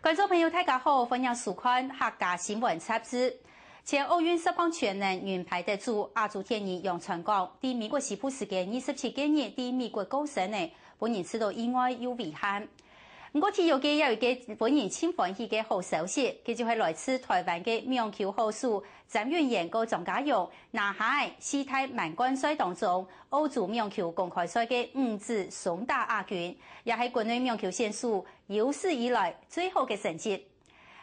观众朋友，大家好，欢迎收看客家新闻插枝。前奥运10项全能银牌得主亚洲天儿杨传刚，在美国西部时间27日在美国过身呢，本人知道意外又遗憾。不过，体育界也有一个本人真欢喜的好消息，佢就係來自台灣嘅網球好手詹允賢和莊家榮拿下世態滿貫賽當中歐洲網球公開賽嘅5子雙打亞軍，也係國內網球選手有史以來最好嘅成績。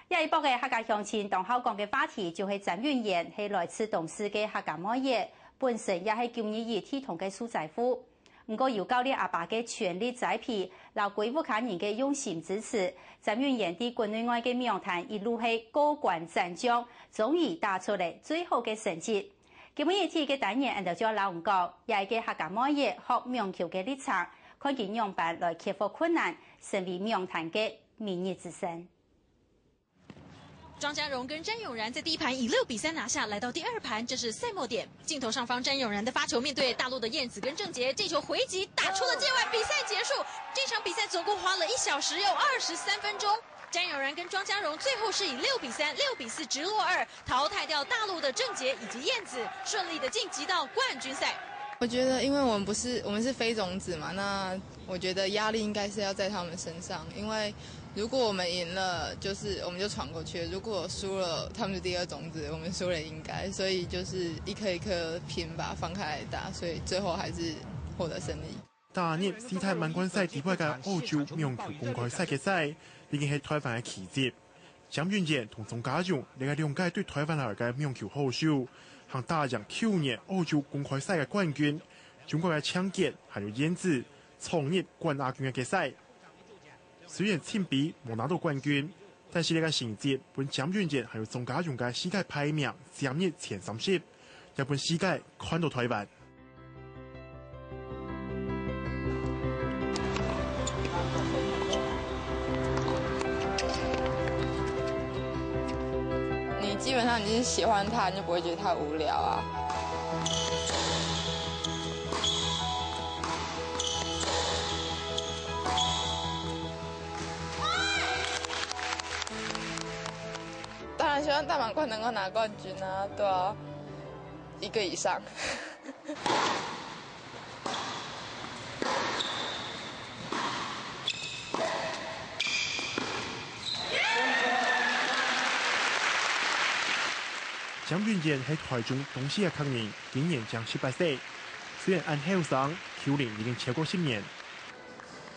一波嘅客家鄉親當口講嘅話題就係詹允賢係來自東市嘅客家媽爺，本身也係9年體統嘅蘇仔夫。不過，有教練阿爸嘅全力栽培，留鬼屋客人嘅用心支持，詹允賢喺國內外嘅名壇一路係過關斬將，終於打出嚟最好嘅成績。今日睇嘅單元，就叫老吳講，也係嘅客家媽爺學網球嘅歷程，看見樣辦來克服困難，成為名壇嘅明日之星。莊家榮跟詹詠然在第一盤以6比3拿下，來到第二盤，這是賽末點。鏡頭上方詹詠然的發球面對大陸的燕子跟鄭潔，這球回擊打出了界外，比賽結束。這場比賽總共花了1小時又23分鐘。詹詠然跟莊家榮最後是以6比3、6比4直落2，淘汰掉大陸的鄭潔以及燕子，順利的晉級到冠軍賽。我覺得，因為我們是非種子嘛，那我覺得壓力應該是要在他們身上，因為如果我們贏了，我們就闖過去了；如果輸了，他們是第二種子，我們輸了應該，所以就是一顆一顆拼吧，放開來打，所以最後還是獲得勝利。大年世態滿貫賽第8屆澳洲網球公開賽決賽，已經係台灣嘅奇蹟。詹允賢同莊家榮呢個2屆對台灣嚟嘅網球好手，行打贏去年澳洲公開賽嘅冠軍，中國嘅搶劍還有燕子闖入冠亞軍嘅決賽。雖然親筆冇拿到冠軍，但是呢個成績本詹允賢還有莊家榮嘅世界排名進入前30，也本世界看到台灣。你基本上你是喜歡他，你就不會覺得他無聊啊。当然希望大滿貫能夠拿冠軍啊，對啊，1個以上。詹允賢喺台中東市嘅客人，今年將18歲，雖然按後生，球齡已經超過10年。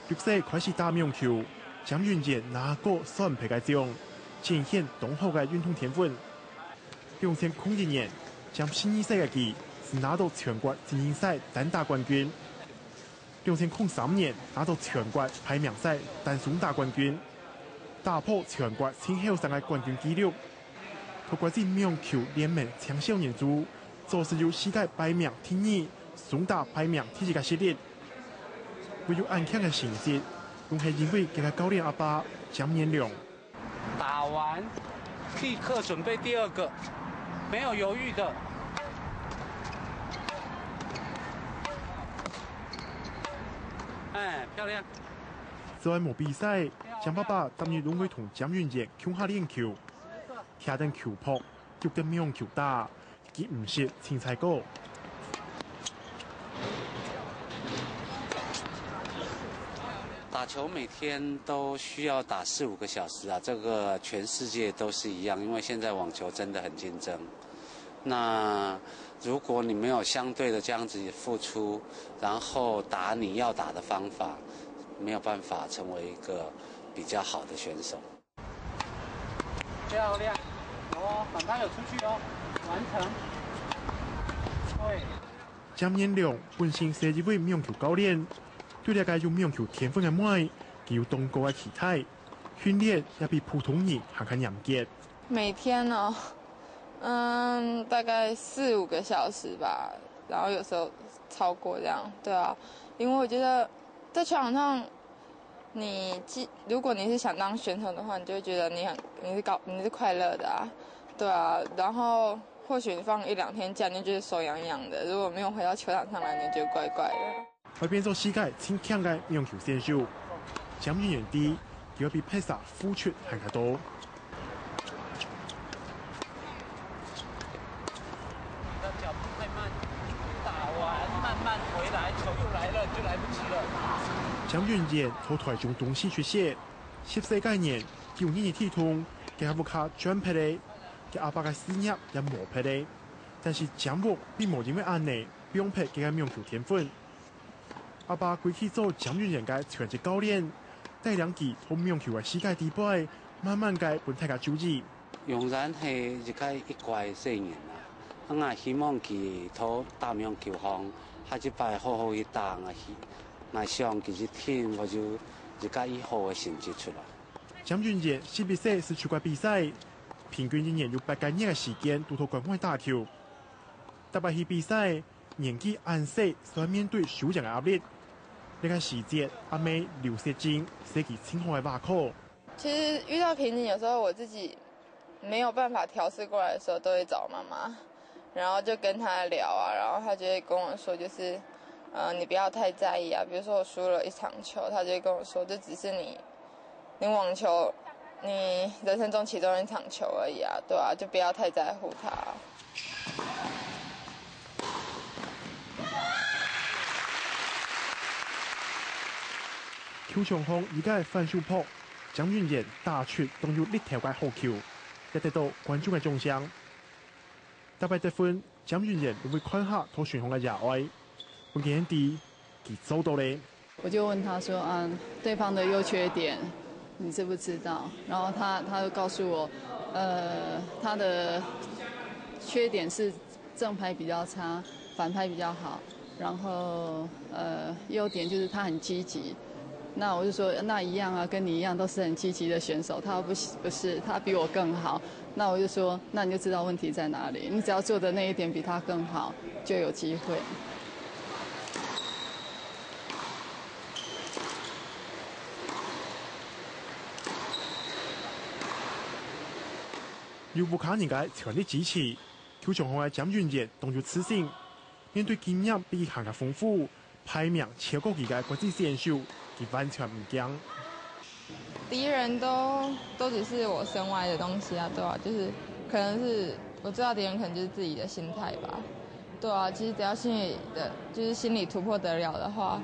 6歲開始打網球，詹允賢拿過3屆嘅獎，展現濃厚嘅運動天分。2001年，將12歲嘅佢是拿到全國精英賽單打冠軍。2003年拿到全國排名賽單雙打冠軍，打破全國最後生嘅冠軍紀錄。透過自網球聯盟青少年組，做成有世界排名第2、雙打排名第1嘅實力。唯有安強嘅成績，仲係因為佢嘅教練阿爸詹延良。打完立刻準備第2個，沒有猶豫的。漂亮。在冇比賽，詹爸爸當日攏會同詹允賢強下練球。踢定球撲，捉定網球打，佢唔識青菜歌。打球每天都需要打4、5個小時啊，這個全世界都是一樣，因為現在網球真的很競爭。那如果你沒有相對的這樣子付出，然後打你要打的方法，沒有辦法成為一個比較好的選手。漂亮，反拍有出去哦，完成。對。詹延良本身是一位網球教練，對呢個有網球天分嘅妹，佢有當高嘅期待，訓練也比普通人還更嚴格。每天哦，大概4、5個小時吧，然後有時候超過這樣，對啊，因為我覺得在球場上。如果你是想當選手的話，你就會覺得你是快樂的啊，對啊。然後或許你放1、2天假，你覺得手癢癢的。如果沒有回到球場上來，你覺得怪怪的。會變做世界最強嘅網球選手，詹允賢就要比拍摄付出还较多。脚步太慢，打完慢慢回来，球又来了就来不及了。蒋俊杰从台中东西出现，14屆年9年鐵通，佢阿木卡轉拍咧，佢阿爸嘅事業也冇拍咧，但是蒋木並冇因為安尼不用拍佢嘅名球天分。阿爸歸去做蒋俊杰嘅全職教練，帶領佢從名球嘅世界地位慢慢嘅本大家注意。永然係一個一怪青年啦，我希望佢從打名球行，下一擺好好去打我希望佢一天我就一個以後嘅成績出來。蒋俊杰10歲是出國比賽，平均一年有8個月嘅時間都到國外打球。特別係比賽，年紀暗細，所以面對受獎嘅壓力。呢個時節，阿妹劉雪晶寫起青紅嘅把口。其實遇到瓶頸，有時候我自己沒有辦法調適過來的時候，都會找媽媽，然後就跟她聊啊，然後她就會跟我說，就是你不要太在意啊。比如說我輸了一場球，她就會跟我說，這只是你網球你人生中其中一場球而已啊，對啊，就不要太在乎它。球場上而家係反手撲，蒋俊杰打出動有力條嘅好球，亦得到觀眾嘅獎賞。特別得分，蒋俊杰會看下同選項嘅野外，本件啲佢做到咧。我就問他說啊，對方的優缺點你知不知道？然後他就告訴我，他的缺點是正拍比較差，反拍比較好，然後優點就是他很積極。那我就說，那一樣啊，跟你一樣都是很積極的選手。他不是，他比我更好。那我就說，那你就知道問題在哪裡。你只要做的那一點比他更好，就有機會。有不卡人嘅全力支持，球場上嘅蒋俊杰動作自信，面對經驗比佢更加豐富，排名超過佢嘅國際選手。完全唔驚，敵人都只是我身外的東西啊，對啊，就是可能是我知道敵人可能就是自己的心態吧，對啊，其實只要心理突破得了的話，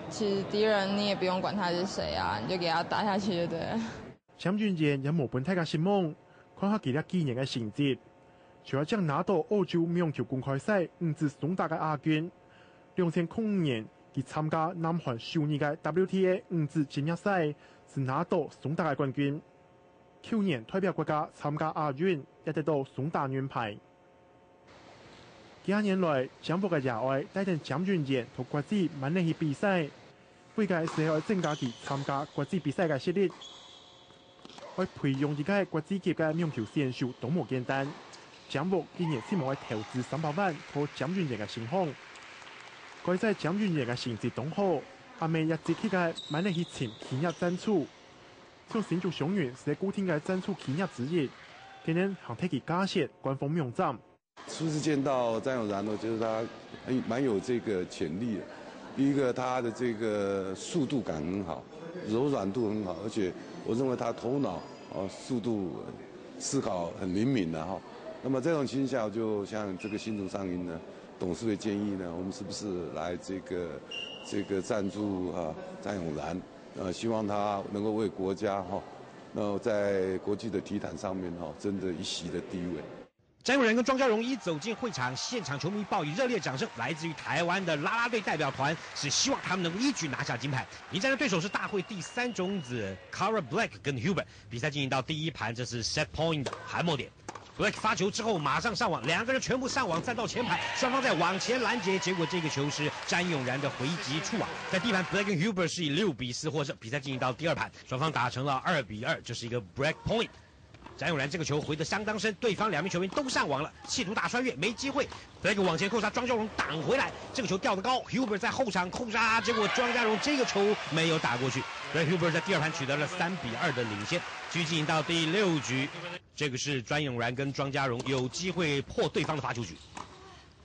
其實敵人你也不用管他是誰啊，你就給他打下去就對了。蒋俊杰有冇本大家心夢，看下佢哋幾年嘅成績，除咗將拿到澳洲名球公開賽5次總打嘅亞軍，2005年。佢參加南韓首爾嘅 WTA 5次職業賽，是拿到總打嘅冠軍。去年代表國家參加亞運，亦得到總打銀牌。幾年來，江博嘅野外帶領蒋俊杰同國際慢嚟去比賽，為嘅係要增加佢參加國際比賽嘅實力。為培養而家國際級嘅名球選手都冇簡單，江博今年希望係投資300萬pour蒋俊杰嘅新項。佢在蒋俊杰嘅成績當好，阿妹一直去嘅慢嚟去前企業贊助，像新竹雄猿是固定嘅贊助企業之一，今年行睇佢加設官方名站。初次見到詹永然，我覺得他蠻有這個潛力的。第一個，他的這個速度感很好，柔軟度很好，而且我認為他頭腦速度思考很靈敏的哈。那麼這種情況下，就像這個新竹商銀呢，董事會建議呢，我們是不是來這個贊助詹永然？希望他能夠為國家在國際的體壇上面爭得一席的地位。詹永然跟莊家榮一走進會場，現場球迷報以熱烈掌聲。來自於台灣的啦啦隊代表團是希望他們能夠一舉拿下金牌。迎戰的對手是大會第3種子 Cara Black 跟 Hubert。比賽進行到第1盤，這是 set point 的韓末點。Black 發球之後馬上上網，兩個人全部上網站到前排，雙方在網前攔截，結果這個球是詹永然的回擊觸網。在第一盤 Black 跟 Hubert 是以6-4獲勝。比賽進行到第2盤，雙方打成了2-2，這是一個 break point。詹永然這個球回得相當深，對方兩名球員都上網了，企圖打穿越沒機會。Black 往前扣殺，莊家榮擋回來，這個球吊得高 ，Hubert 在後場扣殺，結果莊家榮這個球沒有打過去。Black Hubert 在第2盤取得了3-2的領先。繼續進行到第6局，這個是詹永然跟莊家榮有機會破對方的發球局。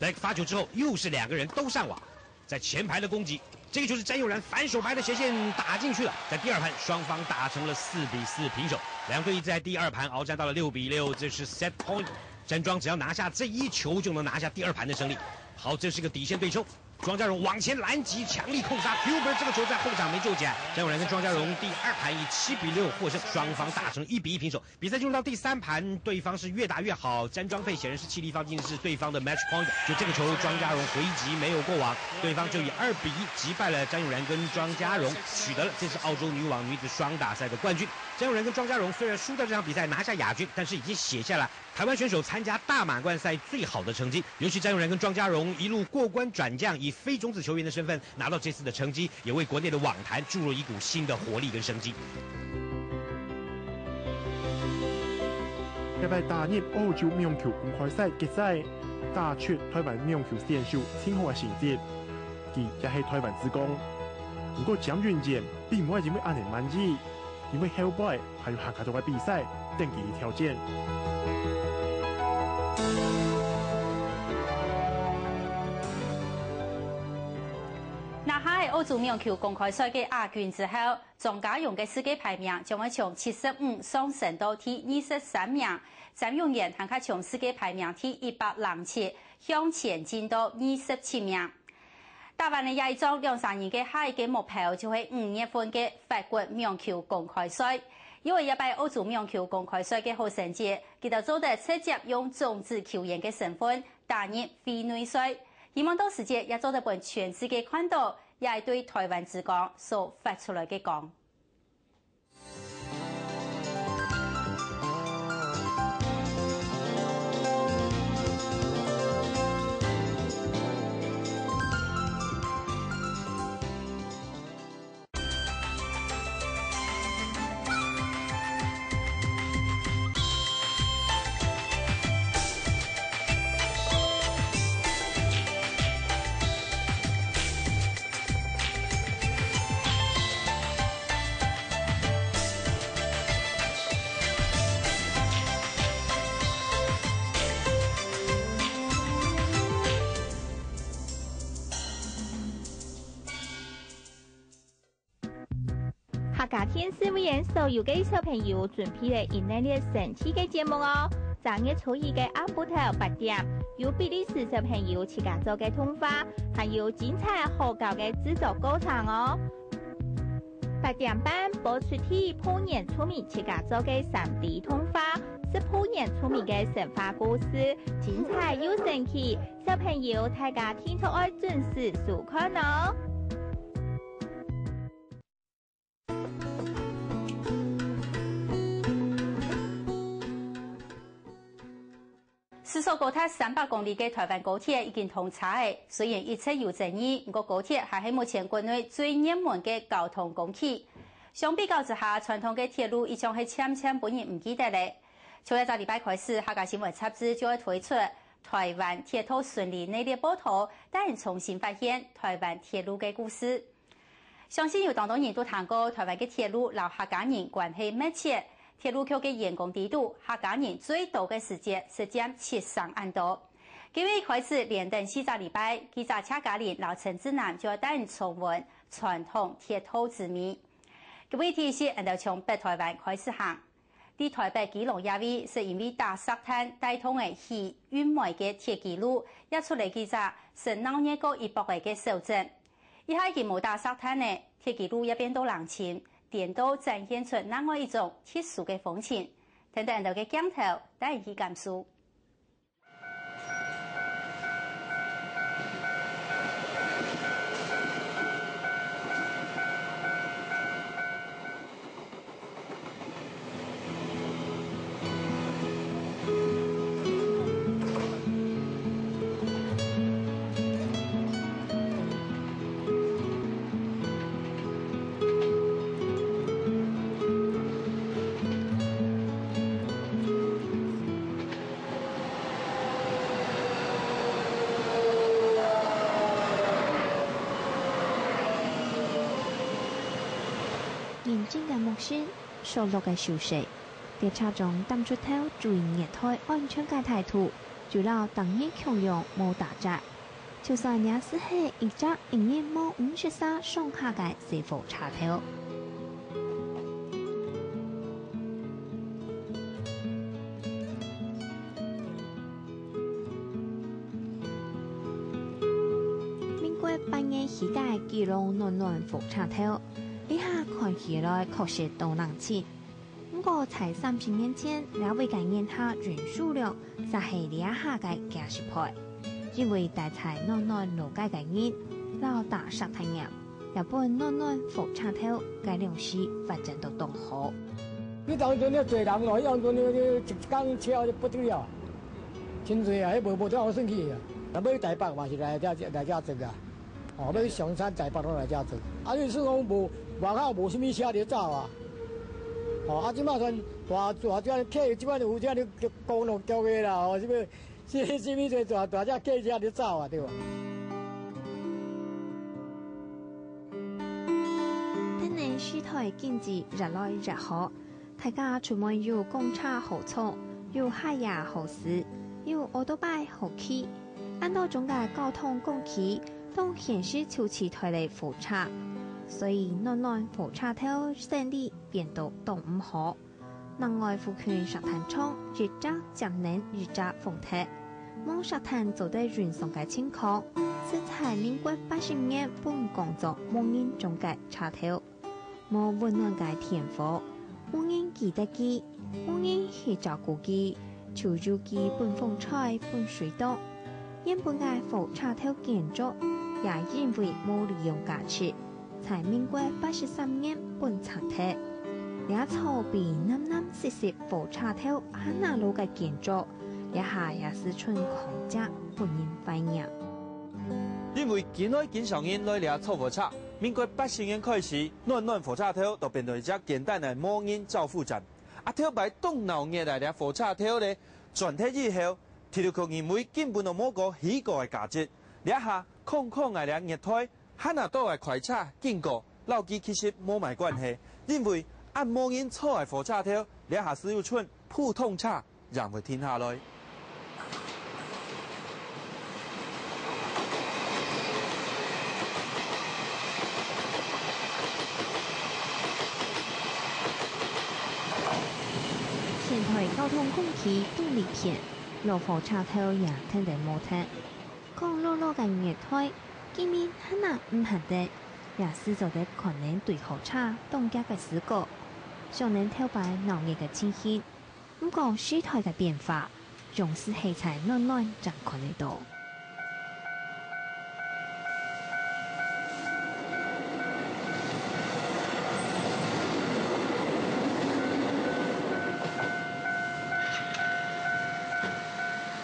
Black 發球之後，又是兩個人都上網，在前排的攻擊。这个球是詹佑然反手拍的斜线打进去了。在第二盘，双方打成了4-4平手，两队在第二盘鏖战到了6-6，这是 set point。詹庄只要拿下这一球，就能拿下第二盘的胜利。好，这是个底线对冲。庄家荣往前拦截，强力控杀 ，Gilbert 这个球在后场没救起来。詹永然跟庄家荣第二盘以7-6获胜，双方打成1-1平手。比赛进入到第三盘，对方是越打越好，詹庄配显然是气力放进是对方的 match point。就这个球，庄家荣回击没有过网，对方就以2-1击败了詹永然跟庄家荣，取得了这次澳洲女网女子双打赛的冠军。詹永然跟庄家荣虽然输掉这场比赛拿下亚军，但是已经写下了台湾选手参加大满贯赛最好的成绩。尤其詹永然跟庄家荣一路过关转将，以非种子球员的身份拿到这次的成绩，也为国内的网坛注入一股新的活力跟生机。禮拜打入澳洲羽球公開賽決賽，打出台灣羽球選手挺好嘅成績，佢也係台灣之光。不過蔣雲健並唔係因為安尼滿意，因為後擺還有下加多嘅比賽等佢挑戰。拿下澳洲羽球公開賽嘅亞軍之後，莊家榮嘅世界排名將會從75上升到第23名，詹永然更加從世界排名第107向前進到27名。台灣嘅亞洲2-3年嘅下一個目標就係5月份嘅法國羽球公開賽，因為一擺澳洲羽球公開賽嘅好成績，佢就做得直接用種子球員嘅身份打入非內賽。希望到時節也做得俾全世界看到，也係對台灣之光所發出來嘅光。客家天使為人所有嘅小朋友準備了一系列神奇嘅節目哦。昨日初二嘅下晡頭8點，有比利時小朋友自家做嘅通花，還有精彩可教嘅製作過程哦。8點半播出啲鋪年出名自家做嘅3D 通花，是鋪年出名嘅神話故事，精彩又神奇，小朋友大家聽出愛準時收看哦。時速高達300公里嘅台灣高鐵已經通車嘅，雖然一直有爭議，不過高鐵還係目前國內最熱門嘅交通工具。相比較之下，傳統嘅鐵路已經係漸本人唔記得咧。從一個禮拜開始，客家新聞雜誌就會推出台灣鐵路順利內列報道，帶人重新發現台灣鐵路嘅故事。相信有當多人都聽過台灣嘅鐵路與客家人關係密切。鐵路局嘅員工調度，客家人最多嘅時間是佔73萬多。幾月開始連登4個禮拜，記者車家人老陳志南就要帶人重溫傳統鐵路之美。幾位提示人就從北台灣開始行，啲台北基隆亞位是因為大沙灘帶通嘅去運煤嘅鐵基路，一出嚟記者是鬧熱過100個嘅小鎮。一下佢冇大沙灘呢，鐵基路一邊都冷清。點都展現出另外一種特殊嘅風情，聽到人哋嘅鏡頭，帶人去感受。認真嘅木星，熟絡嘅消息，列車中抌出頭注意熱台安全嘅態度，除了當然強用冇打折。就算也是系一只营业冇53上下嘅四火车头。民国8年起嘅基隆暖暖火车头，呢下看起来确实都冷清。不过才30年前，两位概念下运输量就系呢下嘅50倍。因为大菜暖暖路街嘅人，老大沙滩业，日本暖暖火车头嘅粮食发展到东好。你当阵咧侪人咯，迄当阵咧一工车就不得了，真侪啊！迄无多好算去啊。若要去台北嘛是来遮做啊，哦，要去上山台北都来遮做。啊，你说讲无外口无啥物车咧走啊？哦，啊，即马算大只客，即马就有只咧公路交嘅啦，哦，是要。是物侪大只客车咧走啊，对吧？今年水台经济越来越好，大家出门有公车好坐，有海野好食，有奥多拜好骑。按照中嘅交通工具，都显示潮起台嚟火車，所以暖暖火車頭生意變到都唔好。另外，福泉石炭廠日則今年日則封鐵，冇石炭做得運送嘅情況，是在民國80年本工作冇人種嘅車頭，冇溫暖嘅田火，冇人記得記，冇人去照顧記，就如記半風菜半水稻，原本嘅火車頭建築也因為冇利用價值，在民國83年本拆鐵。也草比南細細火車頭很難路嘅建築，一下也是春狂家本人反映。因為近來經常人來掠草火車，民國80年開始，暖暖火車頭就變成一隻簡單嘅無人照護站。啊，頭擺動腦熱來掠火車頭咧，轉體以後，鐵路局認為根本就冇個起過嘅價值，一下空來掠熱胎，很難多嘅快車經過，老機其實冇埋關係，因為按無人坐喺火車頭，你下是要穿普通車，讓佢停下來。現台交通工具動力片，落火車頭也聽得冇聽，講落嘅熱胎，見面很難唔行得，也是做得可能對火車動家嘅事故。上年頭擺鬧熱嘅情形，不過水台嘅變化，總是氣彩暖暖就看得到。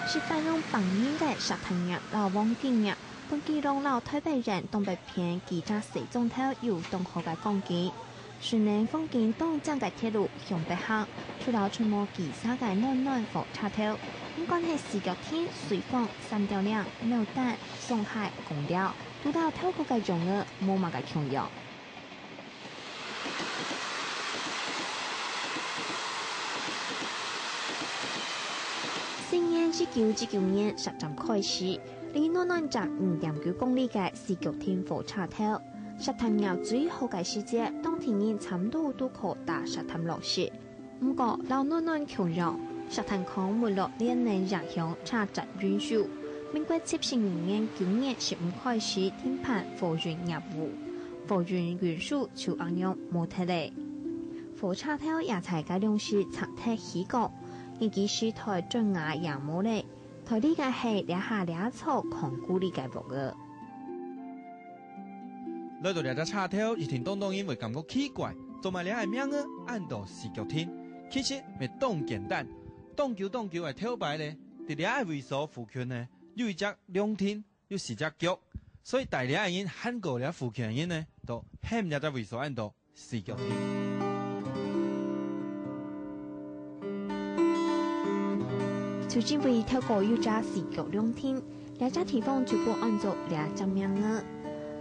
是發用旁邊嘅沙灘日老往景日，本基隆老台北人東北片其他四種頭有東河嘅風景。雖然風景東站嘅鐵路向北行，除了出沒其他嘅暖暖火車頭，唔管係視覺天、水光、三條嶺、牡丹、松海、公寮，都到透過嘅用額冇乜嘅重要。新年1999年10站開始，離暖暖站5.9公里嘅視覺天火車頭。沙灘業最好嘅時節，冬天人差唔多都可打沙灘落雪。不過老暖暖強調，沙灘坑沒落2年影響車站運輸。民國72年9月15開始停辦貨運業務，貨運運輸就按樣冇體力。火車頭也才嘅糧食拆體起高，以及水台轉牙也冇力，台呢嘅係兩下兩草抗鼓勵嘅服務。來到呢隻車頭，一聽東因為感覺奇怪，做埋兩個名啊，按到視覺天，其實咪當簡單，當橋係頭擺咧，啲兩個位所附近呢，有一隻兩天，有4隻腳，所以大兩個人喊過兩附近人呢，都喊兩隻位所按到視覺天。就因為透過有隻視覺兩天，兩隻地方全部按照兩隻名啊。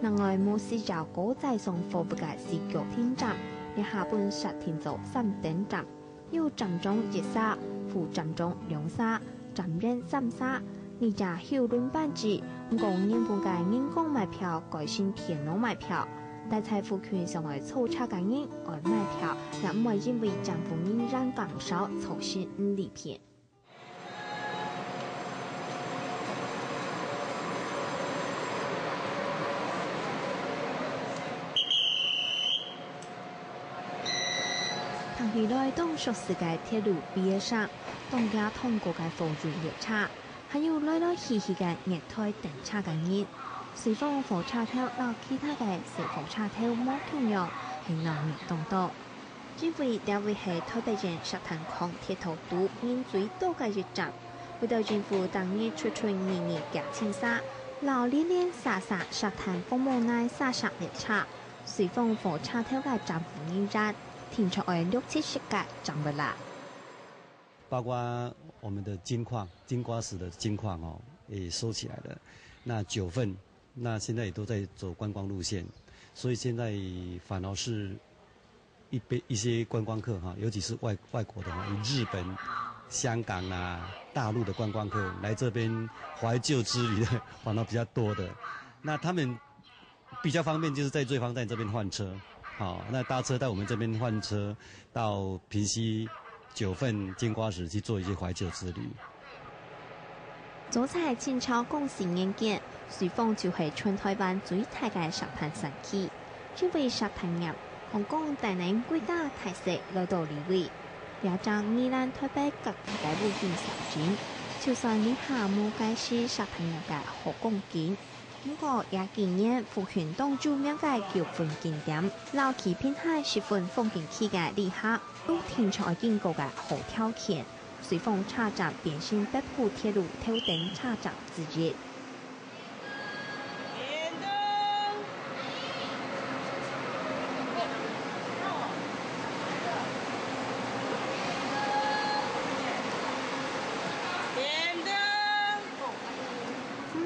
另外，冇試着高載送貨物嘅視覺天站，你下半實天做3點站，有站中熱沙、副站中涼沙、站人3沙、而家有轮班制，不过原本嘅人工买票改成电脑买票，大财富权上嘅抽查嘅人爱买票，也唔会因为政府人让减少抽成5厘片。唐起来东属世界铁路毕业上，东家通过嘅火箭列车，还有来来去去嘅热台等车嘅人。随风火车头到其他嘅小火车头冇同样系人热动多。因为这位系台北站沙滩港铁头堵人最多嘅一站，为到政府当日出年年加清沙，老连沙沙滩风无奈沙列车，随风火车头嘅站服人站。停车位6-70个涨不啦？包括我们的金瓜石的金矿哦，也收起来了。那9份，那现在也都在走观光路线，所以现在反而是一些观光客哈，尤其是外国的哈，日本、香港啊、大陆的观光客来这边怀旧之旅的反而比较多的。那他们比较方便，就是在瑞芳站这边换车。好，那搭车到我们这边换车，到平溪9份金瓜石去做一些怀旧之旅。早在清朝公司年间，随风就系春台湾最大嘅沙滩神器，因为沙滩业，香港带领几大特色来到呢位，也将宜兰台北各地嘅路线小景，就算你下冇解释沙滩业嘅好光景。不过也纪念福泉当著名嘅9份景点，老奇偏海10份风景区嘅旅客都停在經過嘅好條件，隨風車站變成北部鐵路頭等車站之一。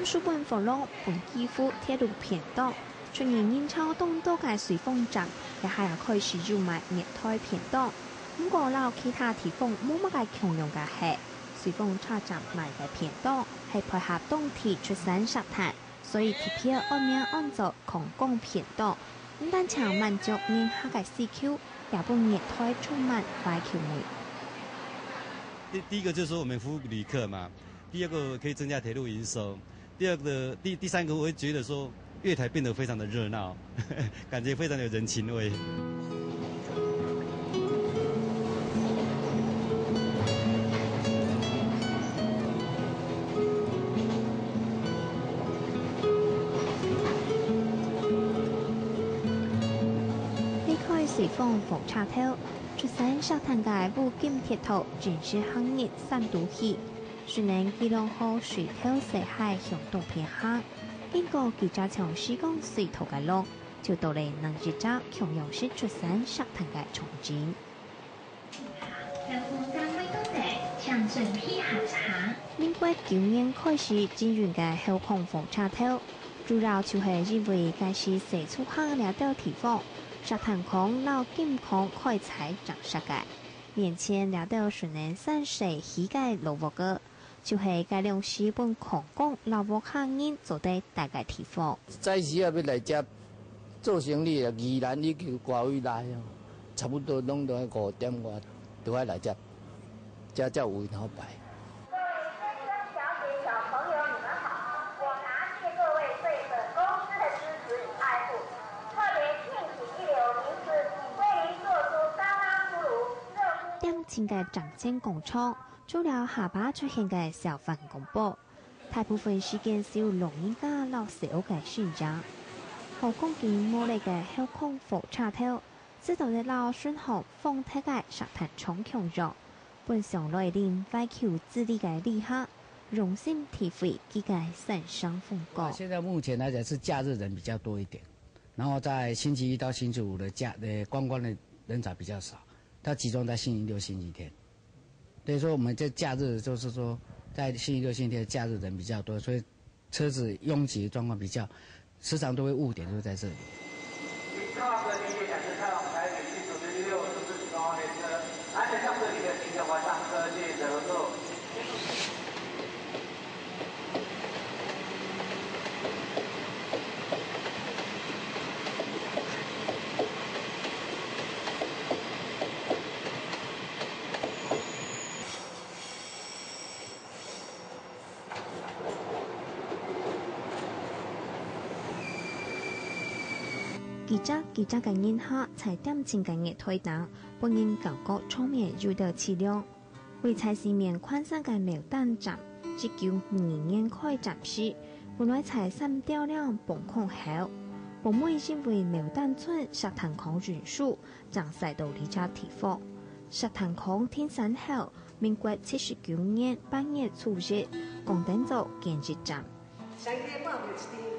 书本佛路本基輔鐵路片段，出現人潮東多嘅隨風站，也係開始要賣熱台片段。不過老其他地方冇乜嘅共用嘅係，隨風車站賣嘅片段係配合當地出產沙灘，所以貼票外面按照空港片段，唔單止滿足人客嘅需求，也幫熱台充滿快橋味。第一個就是說我們服務旅客嘛，第二個可以增加鐵路營收。第三個，我會覺得說月台變得非常的熱鬧，感覺非常有人情味。離開隨風火車頭，出產沙灘嘅武金鐵路正式行業三度起。雖然基隆河水頭西海向東偏行，經過幾隻從施工水頭嘅路，就到嚟能一隻強用式出產沙灘嘅重建。民國9年開始經營嘅後空火車頭，主要就係因為該是四處行了的地方，沙灘空老金礦開採長沙嘅，面前了的雖然山水起嘅路物個。就係該兩市本空港老屋客人做得大概地方。早時啊，要來遮做生意啊，宜蘭已經外位來哦，差不多攏都喺5點外，都喺來遮，遮才有位好擺。各位先生、小姐、小朋友，你們好！我答謝各位對本公司的支持與愛護，特別敬請一流名士為您做出相當出爐、熱乎。點前嘅展前工廠。除了下巴出現嘅小販公佈，大部分時間是由農業家老小嘅選擇。航空機冇嚟嘅後空火車頭，知道嘅老順航風體嘅沙灘重強弱，本上來臨快橋之類嘅旅客，榮幸體會佢嘅山上風光。現在目前來講是假日人比較多一點，然後在星期一到星期五的觀光的人潮比較少，它集中在星期六、星期天。所以說我們在假日就是說，在星期六、星期天假日人比較多，所以車子擁擠狀況比較，時常都會誤點就在這裡。其他嘅人客才點情嘅熱推檔，本人感覺場面有得凄涼。為菜市面寬鬆嘅苗蛋站，1922年開閘時，本來才3吊亮崩空後，本妹因為苗蛋村石潭礦元素，將賽道離家提貨。石潭礦天山後，民國79年8月初日，共登做建設站。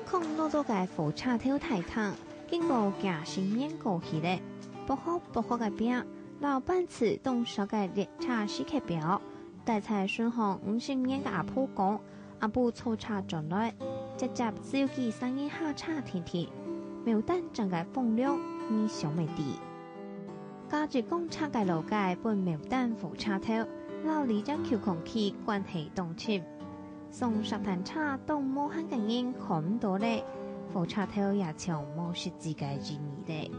空落咗嘅火車頭台趟，經過駕駛面過去咧，不好嘅邊，老板次動手嘅列車時刻表，大菜順行50年嘅阿婆講，阿婆坐車轉來，直接召集生意下車天天，苗蛋整個風量你想未啲。加住公車嘅路界半苗蛋火車頭，老李將橋空氣關係動情。送石潭車到武漢嘅人看唔到咧，火車頭也像冇實際嘅意義咧。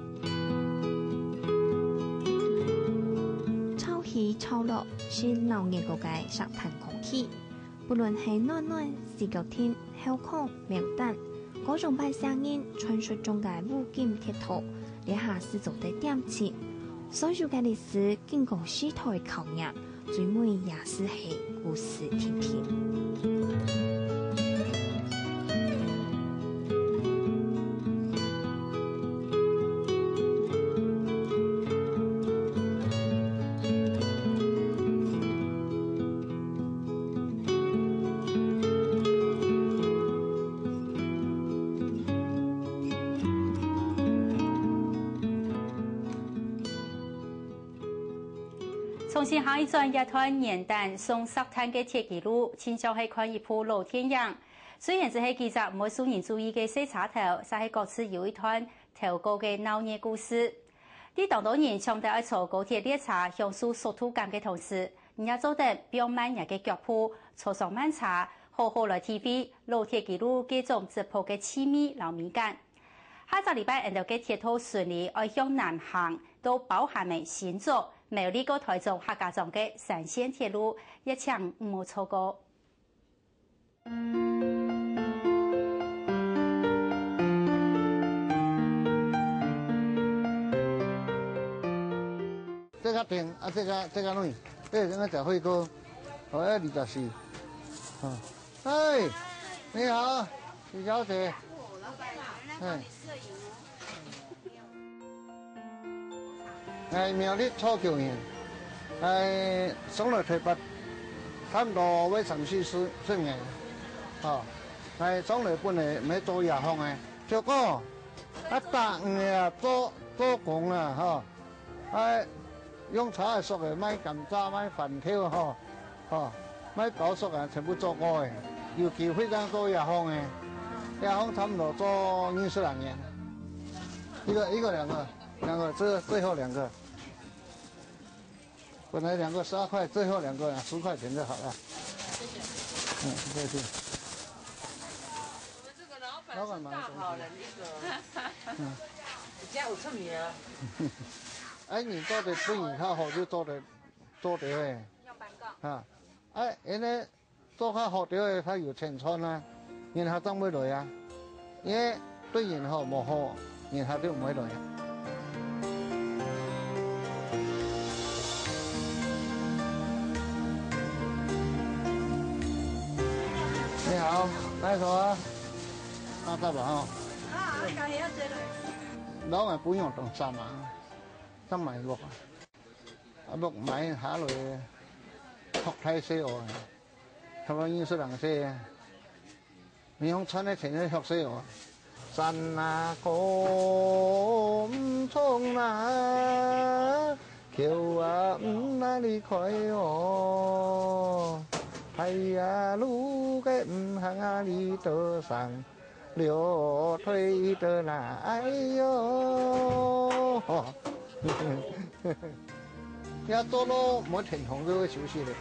超喜超樂是老年嗰個石潭空氣，不論係暖暖、四角天、後空、苗蛋，嗰種擺聲音傳說中嘅烏金鐵塔，一下子做得點情。所有嘅歷史經過時代考驗，最美也是係故事甜甜。重新下一轉一段元旦送石灘嘅鐵軌路，親像係看一鋪老天樣。雖然只係幾隻冇受人注意嘅小插頭，但係各自有一段投稿嘅鬧熱故事。啲當地人搶得一坐高鐵列車享受速度感嘅同時，人家做得表慢人嘅腳步，坐上慢車，好好來體會老鐵軌路幾種直鋪嘅凄美老美感。下個禮拜，人哋嘅鐵路順利愛向南行，都包含嘅新竹、苗栗個台中客家莊嘅三線鐵路，一場唔好錯過。這個店啊，這個弄，這個就會個，好啊，24。哎，你好，徐小姐。苗栗初橋縣，上來台北，差唔多為34年，上來本來沒做夜行嘅，結果100年做工啦，用茶葉嘅買甘蔗買飯條，買包粟啊，全部做過嘅，有機會咁做夜行嘅，夜行差唔多做22年，一個兩個，這最後2個。本來2個12塊，最後2個10塊錢就好了。謝謝。謝謝。我們這個老闆是大好人一個。你家有出名啊？你做的不然較好就做得誒。用板告。人家做較好啲，他有錢賺啦，然後當唔來啊。因為對人好冇好，然後都唔會來。你好，來頭啊，80吧老闆不用等3萬，3萬6啊，6買下來學睇死我，係咪22歲？你用穿的錢去學死我，山啊高唔衝啊，橋啊唔哪裡開哦。哎呀，路嘅唔行啊，你都上溜退的來喲。一做咯，冇停紅都會休息咧。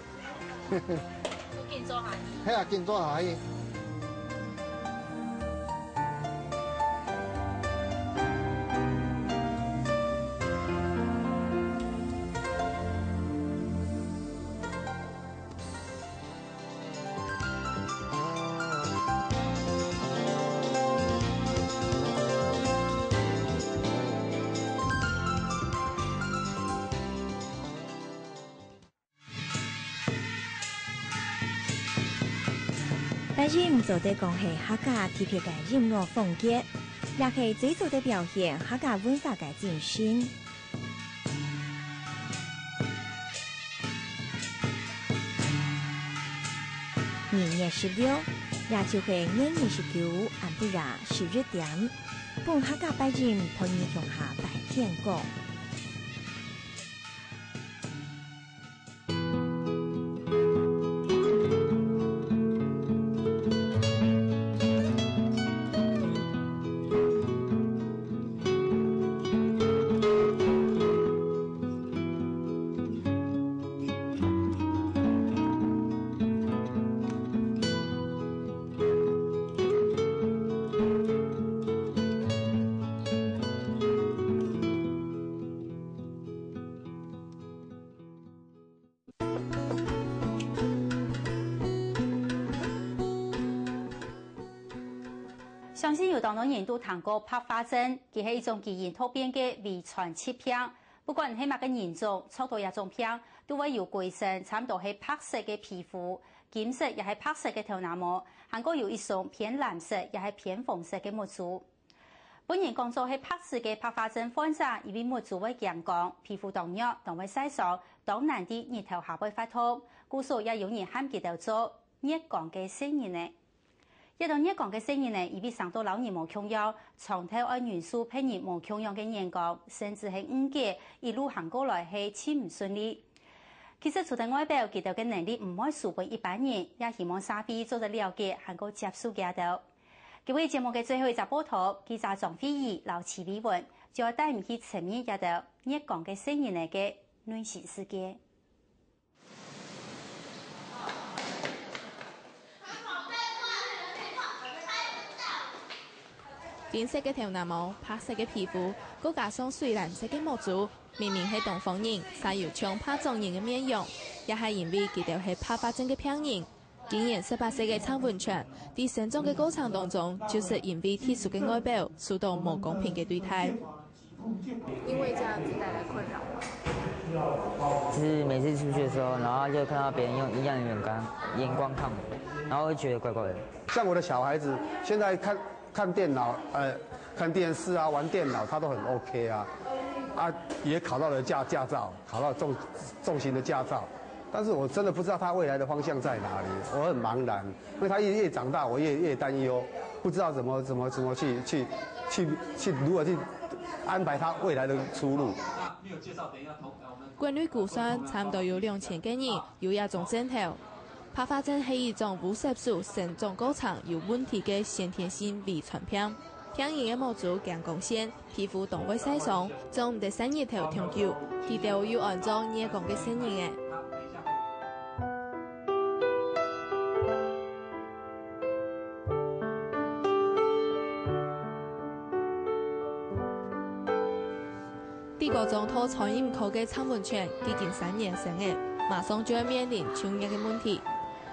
見做下。係啊，見做下。白人做得讲系客家特别嘅音乐风格，也系最早的表现客家文化嘅精神。2月16，也就係2月29暗不然11點，半客家白人同意向下白天光。相信有當多人都談過白化症，佢係一種基因突變嘅遺傳疾病。不管係乜嘅嚴重，抽到一種病，都會有鬼身，差唔多係白色嘅皮膚，金色也係白色嘅頭腦膜，還個有一種偏藍色也係偏紅色嘅毛珠。本人講做係白色嘅白化症患者，因為毛珠會強光，皮膚當弱，當會曬傷，當難啲日頭下會發痛，故所也有人喊佢哋做熱光嘅聲音呢。一到熱光嘅聲音呢，已比上到老年無窮樣，長頭按元素配熱無窮樣嘅眼光，甚至係誤解一路行過來係超唔順利。其實除咗外表佢哋嘅能力唔可以輸俾一般人，也希望社會做得了解，能夠接受佢哋。各位節目嘅最後一集報道，記者莊飛儀、劉慈美文就帶唔去呈現佢哋熱光嘅聲音嚟嘅內心世界。金色嘅頭腦毛，白色嘅皮膚，再加上水藍色嘅毛珠，明明係東方人，曬有像白種人嘅面容，也係因為佢哋係白化症嘅病人。今年18歲嘅蔡文全，喺成長嘅過程當中，就是因為特殊嘅外表，受到冇公平嘅對待。因為這樣子帶來困擾嗎？就是每次出去的時候，然後就看到別人用一樣的眼光看我，然後會覺得怪怪的。像我的小孩子，現在看電腦，看電視啊，玩電腦，他都很 OK 啊，也考到了駕照，考到重型的駕照，但是我真的不知道他未來的方向在哪裡，我很茫然，因為他越長大，我越擔憂，不知道怎麼去如何去安排他未來的出路。國內估算差唔多有2000個人有一種症頭。白化症係一種無色素生長過程有問題嘅先天性遺傳病。病人嘅毛珠強光線，皮膚當會曬傷，將唔得生日頭長久，佢哋要按照熱光嘅聲音嘅。第個種拖餐飲科嘅蔡文全，佢近3年生嘅，馬上就要面臨就業嘅問題。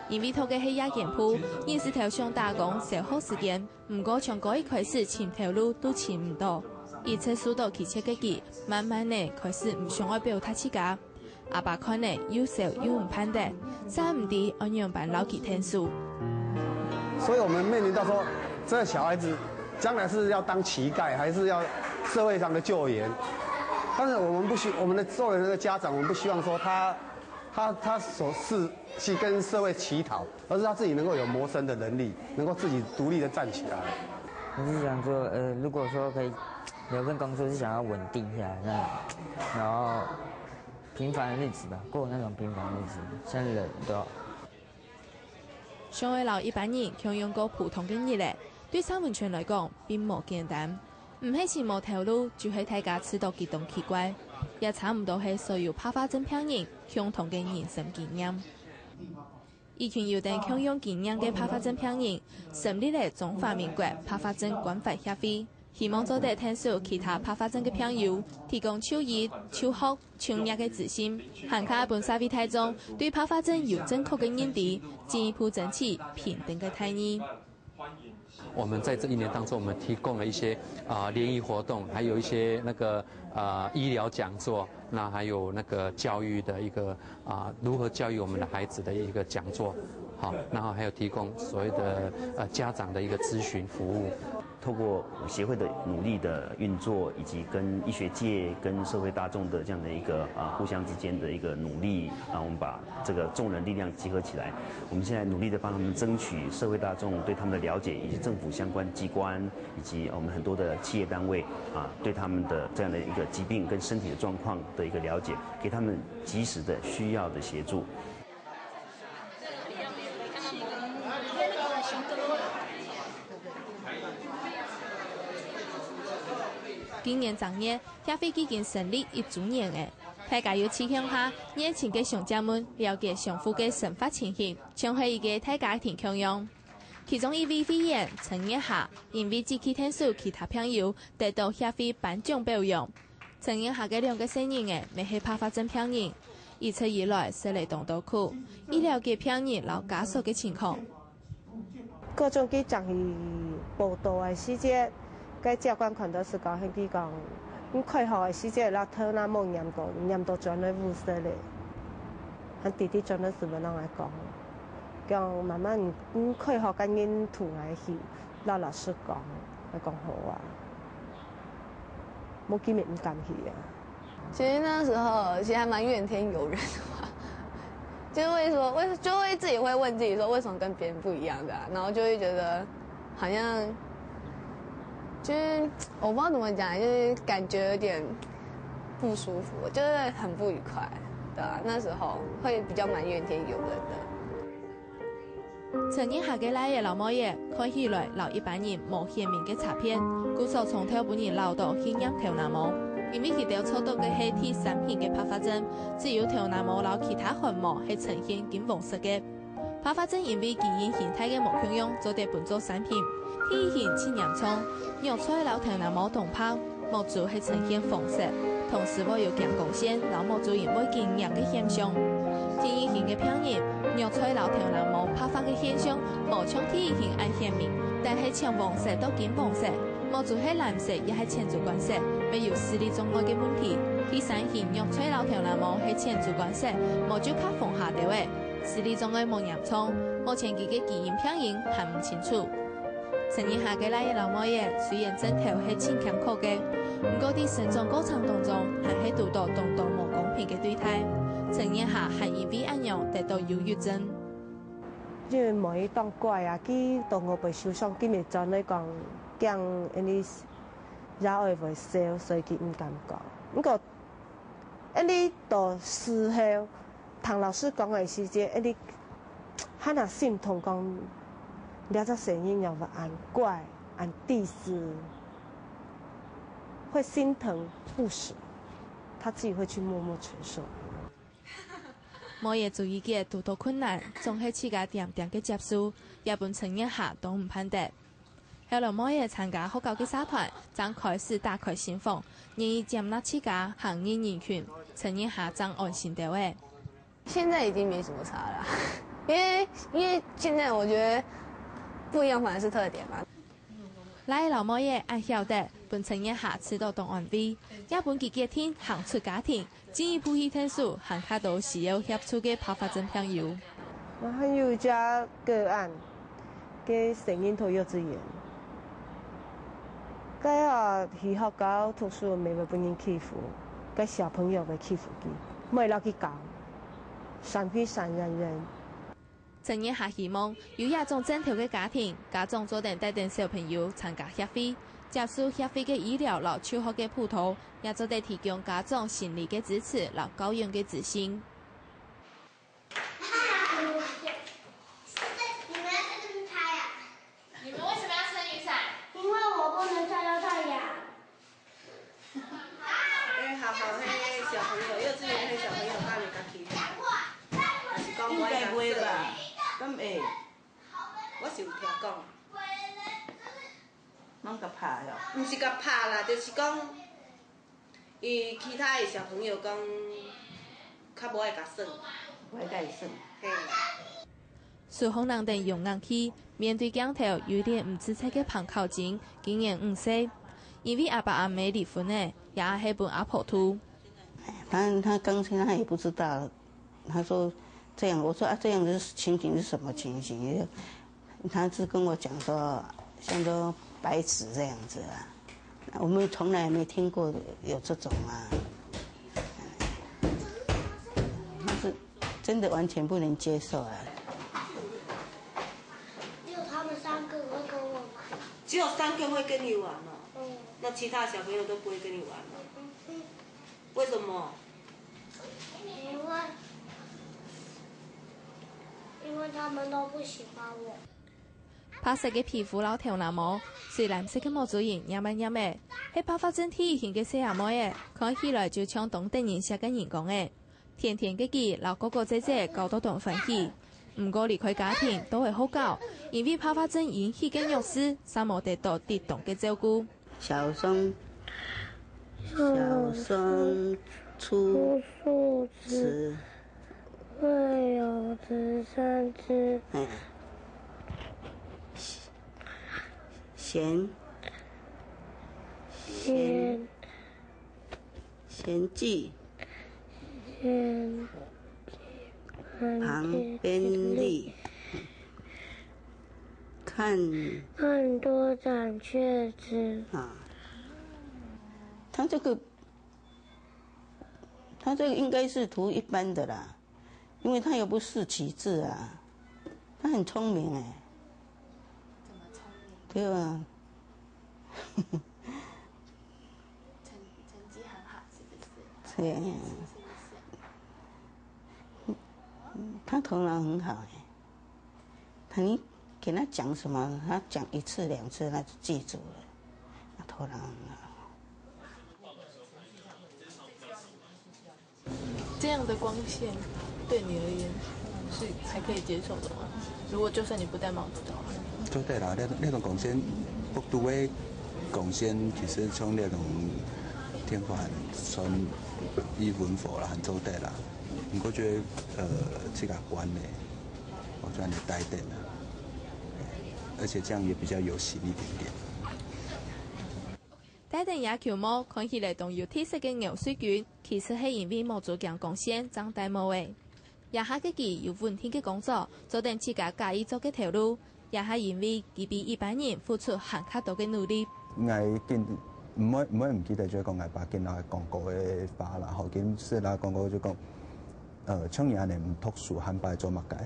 因為佢嘅係夜間鋪，20條上打工消耗時間，唔過從嗰一開始簽條路都簽唔到，一切數到佢切嘅機，慢慢呢開始唔想愛表他自家。阿爸看呢又少又唔盼得，生唔啲按樣辦老幾天數。所以我們面臨到說，這個小孩子將來是要當乞丐，還是要社會上的救援？但是我們不希，我們的作為那個家長，我們不希望說他所是去跟社會乞討，而是他自己能夠有謀生的能力，能夠自己獨立的站起來。我是想說，如果說可以有份工作，是想要穩定下來那種，然後平凡的日子吧，過那種平凡的日子，像人都要。想為留一般人享用過普通嘅日子，對蔡文全來講並冇簡單。唔係前冇條路，就係大家吃到激動奇怪，也差唔多係所有白化症病人共同嘅人生經驗。一群有定享用經驗嘅白化症病人，成立了中華民國白化症關懷協會，希望做得聽數其他白化症嘅朋友，提供超熱、超學、超熱嘅資訊，涵蓋本社會大眾對白化症有正確嘅認知，進一步爭取平等嘅待遇。我們在這1年當中，我們提供了一些聯誼活動，還有一些那個醫療講座，那還有那個教育的一個如何教育我們的孩子的一個講座，好，然后还有提供所谓的家长的一个咨询服务。透过协会的努力的运作，以及跟医学界、跟社会大众的这样的一个互相之间的一个努力，我们把这个众人力量集合起来。我们现在努力的帮他们争取社会大众对他们的了解，以及政府相关机关以及我们很多的企业单位对他们的这样的一个疾病跟身体的状况的一个了解，给他们及时的需要的协助。今年3月，协会已经成立1周年诶，大家要启向下，热情嘅上者们了解上父嘅生活情形，将会一个大家庭共用。其中一位会员陈叶霞，因为积极听取其他朋友得到协会颁奖表扬。陈叶霞嘅2个生日诶，未系拍发证病人，一直以来受嚟动多苦，医疗嘅病人老家属嘅情况。各种嘅争议报道嘅时节。该教官看到是讲，迄句讲，开学的时节，那头那冇念到转来无色嘞，俺弟弟转来是要啷个讲慢慢开学跟因同来去，那老师讲好啊，冇见面唔敢去啊。其实那时候其实还蛮怨天尤人的嘛，就是就会自己会问自己说，为什么跟别人不一样的然后就会觉得好像。就是我不知道怎么讲，就是感觉有点不舒服，就是很不愉快，对吧？那时候会比较蛮怨天尤人的。陈叶霞嘅奶嘅老母爷看起来老一般人冇鲜明嘅插片，故所从头本年老到显染头南毛，因为佢哋抽到嘅係第3片嘅拍发證，只有頭南毛老其他汗毛係呈現金黃色嘅。拍发證因為基因形態嘅冇共用，做得分做3片。第1片青洋葱，用出老頭南毛同拍，毛珠係呈現紅色，同時會有鏡光線，老毛珠因會見樣嘅現象。第2片嘅病人，用出老頭南毛拍發嘅現象，無像第1片按顯明，但係青黃色到金黃色，毛珠係藍色也係淺主觀色，沒有視力障礙嘅問題。第3片用出老頭南毛係淺主觀色，毛珠較紅下調嘅，視力障礙冇嚴重，目前佢嘅基因病人還唔清楚。陳葉霞嘅奶嘅老母爺雖然症頭係真坎坷嘅，不過喺成長過程當中，還係遇到種種無公平嘅對待。陳葉霞還因為咁樣得到憂鬱症。因為每當怪啊，佢到我被受傷，佢咪就你講驚啲也會會笑，所以佢唔敢講。不過啲到事後，唐老師講嘅時節，啲佢那心痛講。了解聲音又會按怪按地勢，會心疼不捨，他自己會去默默承受。冇嘢注意嘅遇到困難，總係自家點點嘅接受，日本陳葉霞都唔判得。後來冇嘢參加學校嘅社團，將開始打開心房，願意接納自家行業人群，陳葉霞將安心到位。現在已經沒什麼差啦，因為現在我覺得。不一樣反而是特點嘛。奶老母爺愛曉得，本陳葉霞吃到當安慰，也本佢嘅天行出家庭，進一步去聽書，行卡到需要協助嘅拍發證朋友。我還有一家個案，嘅成蔭頭幼稚園，佢啊去學校讀書未會俾人欺負，嘅小朋友會欺負佢，冇落去教，善非善人。陳葉霞希望有一種正條嘅家庭，家長做定帶定小朋友參加協會，接受協會嘅醫療和求學嘅輔導，也做得提供家長心理嘅支持和教養嘅自信。你們為什麼要撐雨傘？因為我不能曬到太陽。因為學校迄小朋友，幼稚園迄小朋友教你家己，是講我應該會吧？咁會，我是有聽講。啷個拍喲？唔是甲拍啦，就是講，伊其他的小朋友講，較無愛甲耍，無愛甲伊耍。嘿。蘇紅人等用硬氣，面對鏡頭有點唔自在嘅彭口景，竟然唔識，因為阿爸阿妹離婚呢，也係本阿婆圖。他剛才他也不知道，他說。这样，我说啊，这样的情形是什么情形？他是跟我讲说，像说白纸这样子啊，我们从来没听过有这种啊，他是真的完全不能接受啊。只有他们3个会跟我玩。只有3个会跟你玩哦。那其他小朋友都不会跟你玩吗？为什么？因为他们都不喜欢我。白色嘅皮膚老條那麼，是藍色嘅毛主人啱乜啱嘅，喺爆發症體型嘅細阿妹嘅，看起來就像當地人寫嘅人講嘅，甜甜嘅佢，老哥哥姐姐搞到當歡喜。唔過離開家庭都會好搞，因為爆發症引起嘅弱勢，三冇得到適當嘅照顧。小松出子，会有直升机。贤记旁边立，看多长雀子啊。他这个应该是图一般的啦，因为他又不是旗帜啊，他很聪明哎。怎么聪明？对啊。成绩很好，是不是？对。他头脑很好哎，你给他讲什么，他讲1次2次，他就记住了，他头脑很好。这样的光线对你而言是还可以接受的吗？如果就算你不戴帽子的话？对啦，那种光线，北都的光线其实像那种天花算伊温火啦，很做得啦。不过觉得这个关的，我觉得你带点啦，而且这样也比较有型一点点。戴定野球帽看起來同有特色嘅牛水卷，其實係因為冇做強光線長戴帽嘅。也下嘅佢有穩定嘅工作，做定自家介意做嘅條路，也係因為佢比一般人付出很較多嘅努力。我見唔可唔記得咗講，我把見到廣告嘅法啦，後見是啦廣告就講，청년人唔讀書，很快做乜嘅。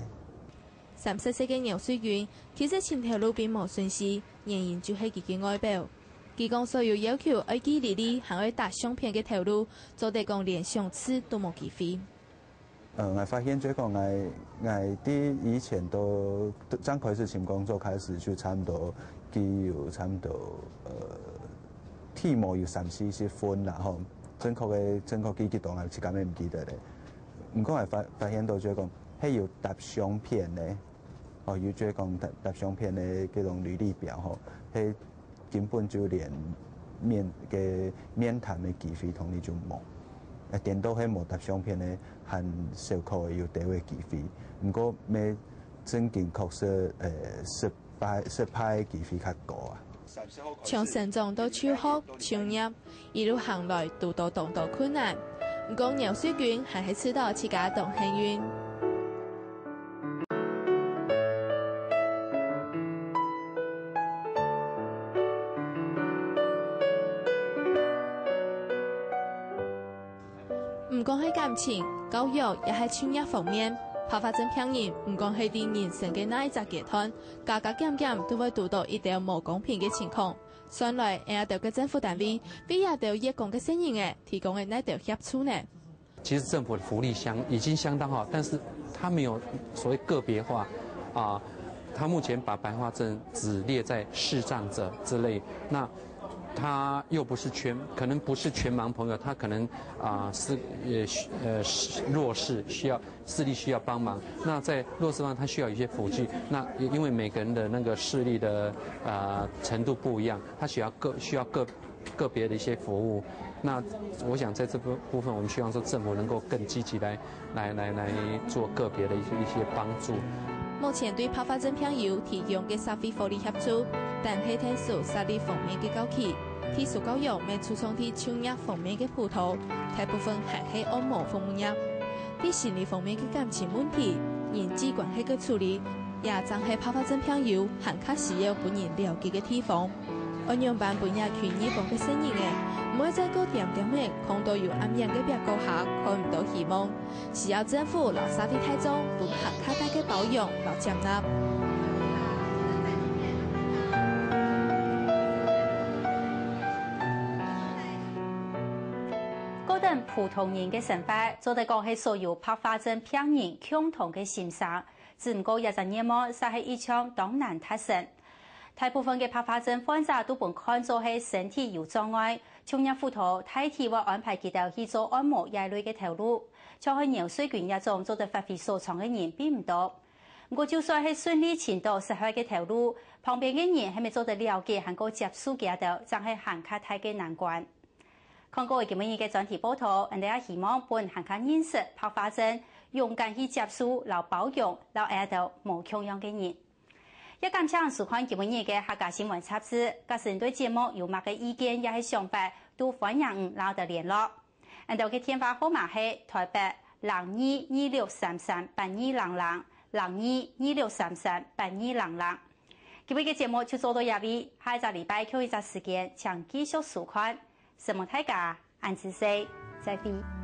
30歲嘅牛水卷，其實前條路並冇順勢，仍然就係佢嘅外表。佢講所有要求愛記哩哩，還愛打相片嘅條路，做得講連上次都冇機會。我發現這個我啲以前都剛開始前工作開始就差唔多，佢有差唔多題目有3-4分啦吼，正確記憶檔係自己咩唔記得咧。唔過係發現到這個係要搭相片咧，哦要這個搭相片咧嗰種履歷表吼，係。根本就連面談的機會同你就冇，電腦係冇搭相片的，很少可有地位機會。不過咩真正確實失敗機會較高啊。從成長到求學、創業，一路行來都多困難。不過牛水卷還係知道自家同幸運。唔講係感情、教育，也係創業方面，爆發症病人唔講係對人生嘅那一隻階段，加減都會遇到一條冇公平嘅情況。上來也條嘅政府單位為也條業工嘅聲音嘅提供嘅那條協助呢？其實政府的福利已經相當好，但是它沒有所謂個別化啊。它目前把白化症只列在視障者之類，那他又不是可能不是全盲朋友，他可能是弱勢，視力需要幫忙。那在弱勢方他需要一些輔具。那因為每個人的那個視力的程度不一樣，他需要個別的一些服務。那我想在這部分，我們希望說政府能夠更積極來做個別的一些幫助。目前對爆發症病友提供嘅社會福利協助，但係聽數實力方面嘅高企，技術教育未注重啲創業方面嘅輔導，大部分還係按摩服務業。对心理方面的感情问题、人际关系的处理，也正係泡泡症朋友很較需要本人了解的地方。安陽版本也勸日本嘅聲音唔會再個點點嘅看到有暗影嘅別個下看唔到希望，需要政府留社會大眾本很較大嘅包容和接納。高等普通人嘅生活，做得講係所有白化症病人共同嘅心聲，只唔過日陣夜晚實係一場當難達成。大部分嘅白化症患者都本看作係身體有障礙，從日輔導代替或安排佢哋去做按摩一類嘅投入，像係尿水管一種做得發揮所長嘅人並唔多。不過就算係順利前度實惠嘅投入，旁邊嘅人係咪做得了解行過接觸嘅度，真係行較大嘅難關。看過今日嘅專題報道，人哋希望本行較認識白化症，勇敢去接觸、留包容、留愛到無窮樣嘅人。一感謝收看今日嘅客家新聞雜誌，假使對節目有乜嘅意見，也係想法，都歡迎留得聯絡。人哋嘅電話號碼係台北0226338200，0226338200。今日嘅節目就做到這裡，下一個禮拜同一個時間，請繼續收看。什麼大家，安子 say，再會。